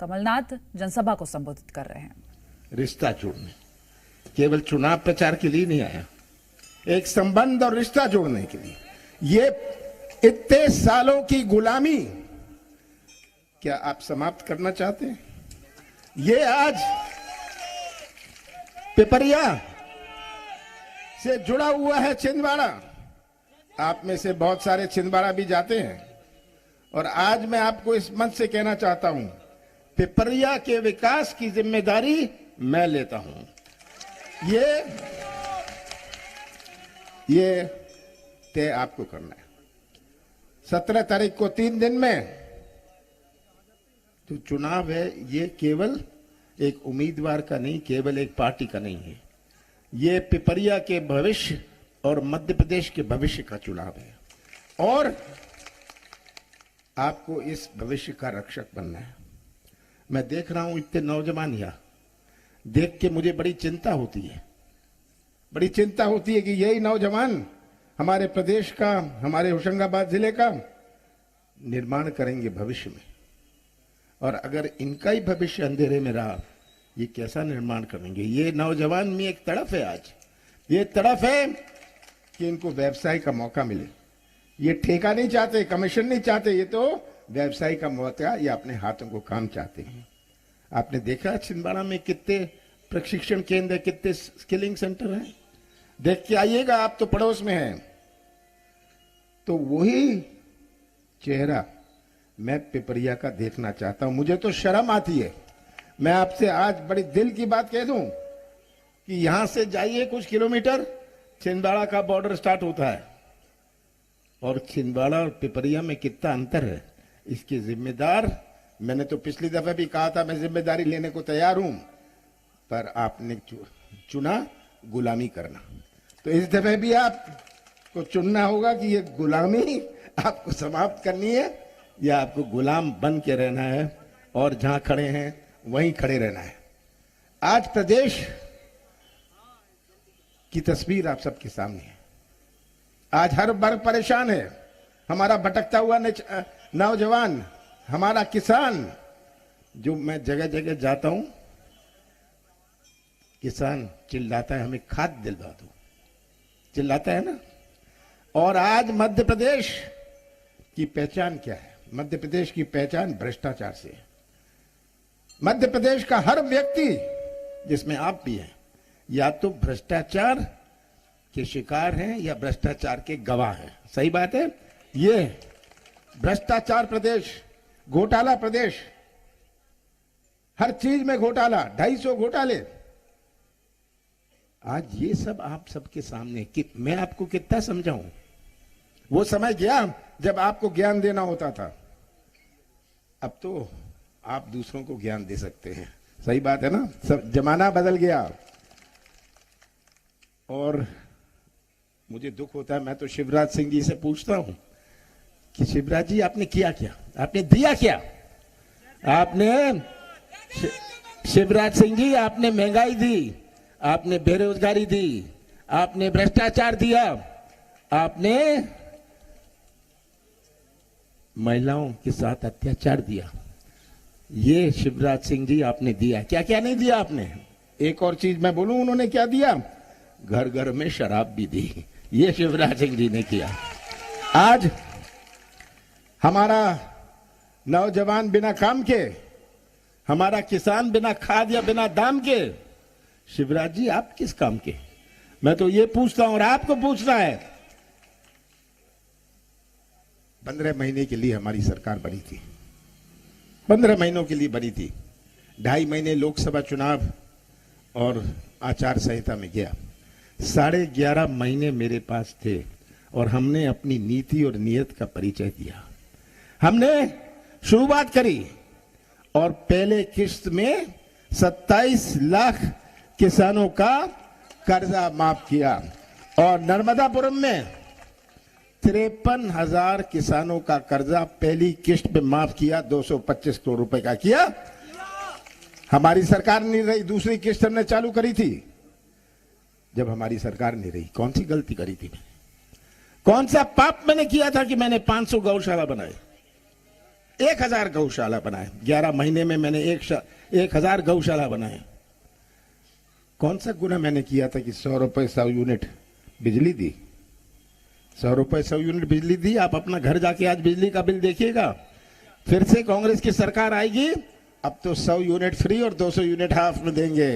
कमलनाथ जनसभा को संबोधित कर रहे हैं। रिश्ता जोड़ने, केवल चुनाव प्रचार के लिए नहीं आया, एक संबंध और रिश्ता जोड़ने के लिए। ये इतने सालों की गुलामी क्या आप समाप्त करना चाहते हैं? ये आज पिपरिया से जुड़ा हुआ है छिंदवाड़ा। आप में से बहुत सारे छिंदवाड़ा भी जाते हैं और आज मैं आपको इस मंच से कहना चाहता हूं, पिपरिया के विकास की जिम्मेदारी मैं लेता हूं। ये तय आपको करना है। 17 तारीख को 3 दिन में जो चुनाव है, ये केवल एक उम्मीदवार का नहीं, केवल एक पार्टी का नहीं है। ये पिपरिया के भविष्य और मध्य प्रदेश के भविष्य का चुनाव है और आपको इस भविष्य का रक्षक बनना है। मैं देख रहा हूं इतने नौजवान यहाँ, देख के मुझे बड़ी चिंता होती है। बड़ी चिंता होती है कि यही नौजवान हमारे प्रदेश का, हमारे होशंगाबाद जिले का निर्माण करेंगे भविष्य में। और अगर इनका ही भविष्य अंधेरे में रहा, ये कैसा निर्माण करेंगे? ये नौजवान में एक तड़फ है, आज ये तड़फ है कि इनको व्यवसाय का मौका मिले। ये ठेका नहीं चाहते, कमीशन नहीं चाहते, ये तो व्यवसाय का मौका या अपने हाथों को काम चाहते हैं। आपने देखा छिंदवाड़ा में कितने प्रशिक्षण केंद्र, कितने स्किलिंग सेंटर हैं। देख के आइएगा, आप तो पड़ोस में हैं। तो वही चेहरा मैं पिपरिया का देखना चाहता हूं। मुझे तो शर्म आती है, मैं आपसे आज बड़ी दिल की बात कह दूं कि यहां से जाइए कुछ किलोमीटर, छिंदवाड़ा का बॉर्डर स्टार्ट होता है और छिंदवाड़ा और पिपरिया में कितना अंतर है, इसके जिम्मेदार, मैंने तो पिछली दफा भी कहा था मैं जिम्मेदारी लेने को तैयार हूं, पर आपने चुना गुलामी करना। तो इस दफे भी आपको चुनना होगा कि ये गुलामी आपको समाप्त करनी है या आपको गुलाम बन के रहना है और जहां खड़े हैं वहीं खड़े रहना है। आज प्रदेश की तस्वीर आप सबके सामने है। आज हर वर्ग परेशान है। हमारा भटकता हुआ नौजवान, हमारा किसान, जो मैं जगह जगह जाता हूं, किसान चिल्लाता है हमें खाद दिलवा दो, चिल्लाता है ना। और आज मध्य प्रदेश की पहचान क्या है? मध्य प्रदेश की पहचान भ्रष्टाचार से है। मध्य प्रदेश का हर व्यक्ति, जिसमें आप भी हैं, या तो भ्रष्टाचार के शिकार हैं या भ्रष्टाचार के गवाह हैं। सही बात है। ये भ्रष्टाचार प्रदेश, घोटाला प्रदेश, हर चीज में घोटाला, 250 घोटाले। आज ये सब आप सबके सामने कि मैं आपको कितना समझाऊं? वो समय गया जब आपको ज्ञान देना होता था, अब तो आप दूसरों को ज्ञान दे सकते हैं। सही बात है ना, सब जमाना बदल गया। और मुझे दुख होता है, मैं तो शिवराज सिंह जी से पूछता हूं कि शिवराज जी आपने किया क्या, आपने दिया क्या? आपने शिवराज सिंह जी, आपने महंगाई दी, आपने बेरोजगारी दी, आपने भ्रष्टाचार दिया, आपने महिलाओं के साथ अत्याचार दिया। ये शिवराज सिंह जी आपने दिया। क्या क्या नहीं दिया आपने? एक और चीज मैं बोलूं, उन्होंने क्या दिया? घर घर में शराब भी दी। ये शिवराज सिंह जी ने किया। आज हमारा नौजवान बिना काम के, हमारा किसान बिना खाद या बिना दाम के। शिवराज जी आप किस काम के? मैं तो ये पूछता हूं और आपको पूछना है। 15 महीने के लिए हमारी सरकार बनी थी, 15 महीनों के लिए बनी थी। 2.5 महीने लोकसभा चुनाव और आचार संहिता में गया। 11.5 महीने मेरे पास थे और हमने अपनी नीति और नीयत का परिचय दिया। हमने शुरुआत करी और पहले किस्त में 27 लाख किसानों का कर्जा माफ किया और नर्मदापुरम में 53,000 किसानों का कर्जा पहली किस्त में माफ किया। 225 करोड़ रुपए का किया। हमारी सरकार नहीं रही, दूसरी किस्त हमने चालू करी थी। जब हमारी सरकार नहीं रही, कौन सी गलती करी थी? कौन सा पाप मैंने किया था कि मैंने 500 गौशाला बनाए? 1000 गौशाला बनाए। 11 महीने में मैंने 1000 गौशाला बनाए। कौन सा गुना मैंने किया था कि 100 रुपए 100 यूनिट बिजली दी? 100 रुपए 100 यूनिट बिजली दी। आप अपना घर जाके आज बिजली का बिल देखिएगा। फिर से कांग्रेस की सरकार आएगी, अब तो 100 यूनिट फ्री और 200 यूनिट हाफ में देंगे।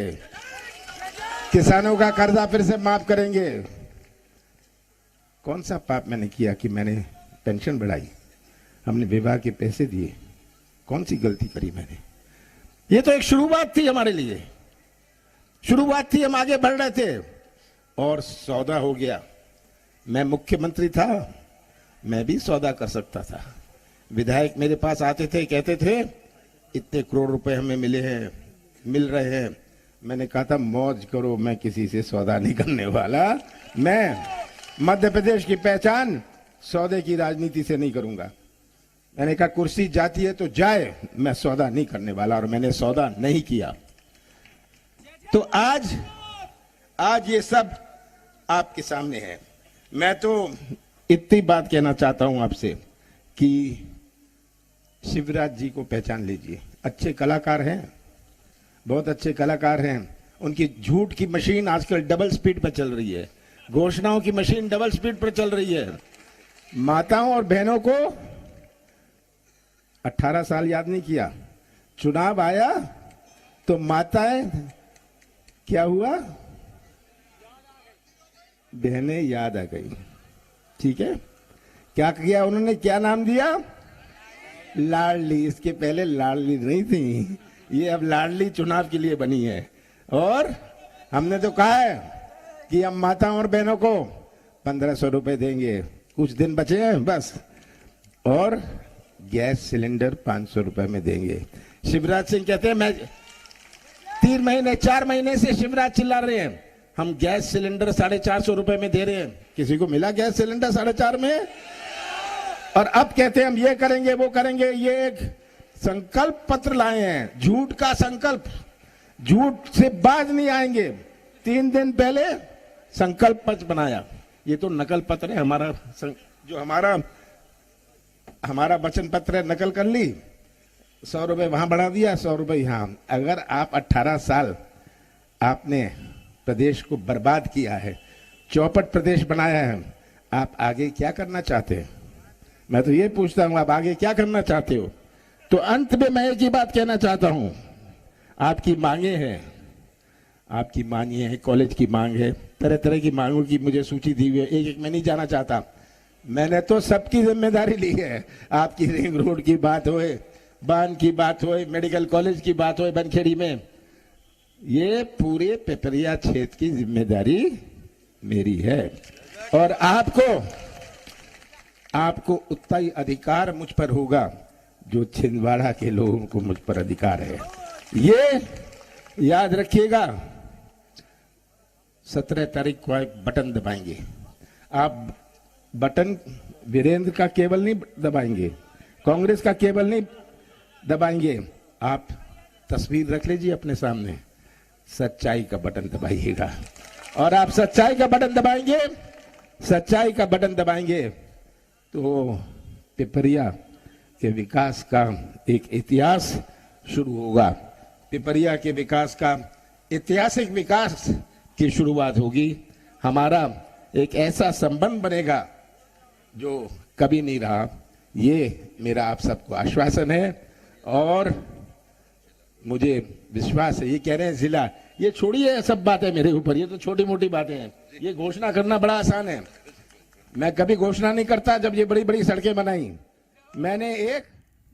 किसानों का कर्जा फिर से माफ करेंगे। कौन सा पाप मैंने किया कि मैंने पेंशन बढ़ाई, हमने विवाह के पैसे दिए? कौन सी गलती करी मैंने? ये तो एक शुरुआत थी हमारे लिए, शुरुआत थी, हम आगे बढ़ रहे थे और सौदा हो गया। मैं मुख्यमंत्री था, मैं भी सौदा कर सकता था। विधायक मेरे पास आते थे, कहते थे इतने करोड़ रुपए हमें मिले हैं, मिल रहे हैं। मैंने कहा था मौज करो, मैं किसी से सौदा नहीं करने वाला। मैं मध्य प्रदेश की पहचान सौदे की राजनीति से नहीं करूंगा। मैंने कहा कुर्सी जाती है तो जाए, मैं सौदा नहीं करने वाला, और मैंने सौदा नहीं किया। तो आज ये सब आपके सामने है। मैं तो इतनी बात कहना चाहता हूं आपसे कि शिवराज जी को पहचान लीजिए। अच्छे कलाकार हैं, बहुत अच्छे कलाकार हैं। उनकी झूठ की मशीन आजकल डबल स्पीड पर चल रही है, घोषणाओं की मशीन डबल स्पीड पर चल रही है। माताओं और बहनों को 18 साल याद नहीं किया, चुनाव आया तो माताएं क्या हुआ, बहनें याद आ गई। ठीक है, क्या किया उन्होंने, क्या नाम दिया? लाडली। इसके पहले लाडली नहीं थी, ये अब लाडली चुनाव के लिए बनी है। और हमने तो कहा है कि हम माताओं और बहनों को 1500 रुपए देंगे, कुछ दिन बचे हैं बस, और गैस सिलेंडर 500 रुपए में देंगे। शिवराज सिंह कहते हैं, मैं 4 महीने से शिवराज चिल्ला रहे हैं हम गैस सिलेंडर 450 रुपए में दे रहे हैं। किसी को मिला गैस सिलेंडर 450 में? और अब कहते हैं हम ये करेंगे वो करेंगे। ये एक संकल्प पत्र लाए हैं, झूठ का संकल्प, झूठ से बाज नहीं आएंगे। 3 दिन पहले संकल्प पत्र बनाया, ये तो नकल पत्र है हमारा, जो हमारा वचन पत्र है, नकल कर ली। 100 रुपए वहां बढ़ा दिया, 100 रुपए यहां। अगर आप 18 साल आपने प्रदेश को बर्बाद किया है, चौपट प्रदेश बनाया है, आप आगे क्या करना चाहते हैं? मैं तो ये पूछता हूं, आप आगे क्या करना चाहते हो? तो अंत में मैं एक ही बात कहना चाहता हूं, आपकी मांगे हैं, आपकी मांगे हैं, कॉलेज की मांग है, तरह तरह की मांगों की मुझे सूची दी हुई है, एक एक मैं नहीं जाना चाहता। मैंने तो सबकी जिम्मेदारी ली है। आपकी रिंग रोड की बात होए, बांध की बात होए, मेडिकल कॉलेज की बात होए बनखेड़ी में, ये पूरे पिपरिया क्षेत्र की जिम्मेदारी मेरी है। और आपको उतना ही अधिकार मुझ पर होगा जो छिंदवाड़ा के लोगों को मुझ पर अधिकार है। ये याद रखिएगा। 17 तारीख को एक बटन दबाएंगे। आप बटन वीरेंद्र का केवल नहीं दबाएंगे, कांग्रेस का केवल नहीं दबाएंगे, आप तस्वीर रख लीजिए अपने सामने, सच्चाई का बटन दबाइएगा। और आप सच्चाई का बटन दबाएंगे, सच्चाई का बटन दबाएंगे तो पिपरिया के विकास का एक इतिहास शुरू होगा। पिपरिया के विकास का ऐतिहासिक विकास की शुरुआत होगी। हमारा एक ऐसा संबंध बनेगा जो कभी नहीं रहा। ये मेरा आप सबको आश्वासन है और मुझे विश्वास है। ये कह रहे हैं जिला, ये छोड़िए सब बातें मेरे ऊपर, ये तो छोटी मोटी बातें हैं। ये घोषणा करना बड़ा आसान है। मैं कभी घोषणा नहीं करता। जब ये बड़ी बड़ी सड़कें बनाई मैंने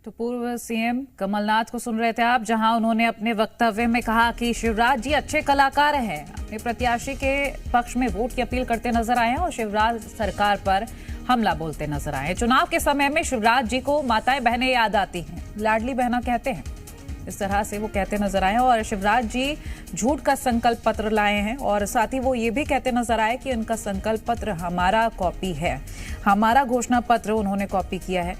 तो पूर्व सीएम कमलनाथ को सुन रहे थे आप, जहां उन्होंने अपने वक्तव्य में कहा कि शिवराज जी अच्छे कलाकार हैं, अपने प्रत्याशी के पक्ष में वोट की अपील करते नजर आए हैं और शिवराज सरकार पर हमला बोलते नजर आए हैं। चुनाव के समय में शिवराज जी को माताएं बहनें याद आती हैं, लाडली बहना कहते हैं, इस तरह से वो कहते नजर आए। और शिवराज जी झूठ का संकल्प पत्र लाए हैं और साथ ही वो ये भी कहते नजर आए कि उनका संकल्प पत्र हमारा कॉपी है, हमारा घोषणा पत्र उन्होंने कॉपी किया है।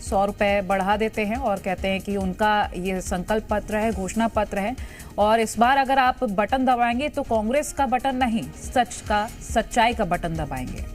100 रुपए बढ़ा देते हैं और कहते हैं कि उनका ये संकल्प पत्र है, घोषणा पत्र है। और इस बार अगर आप बटन दबाएंगे तो कांग्रेस का बटन नहीं, सच्चाई का बटन दबाएंगे।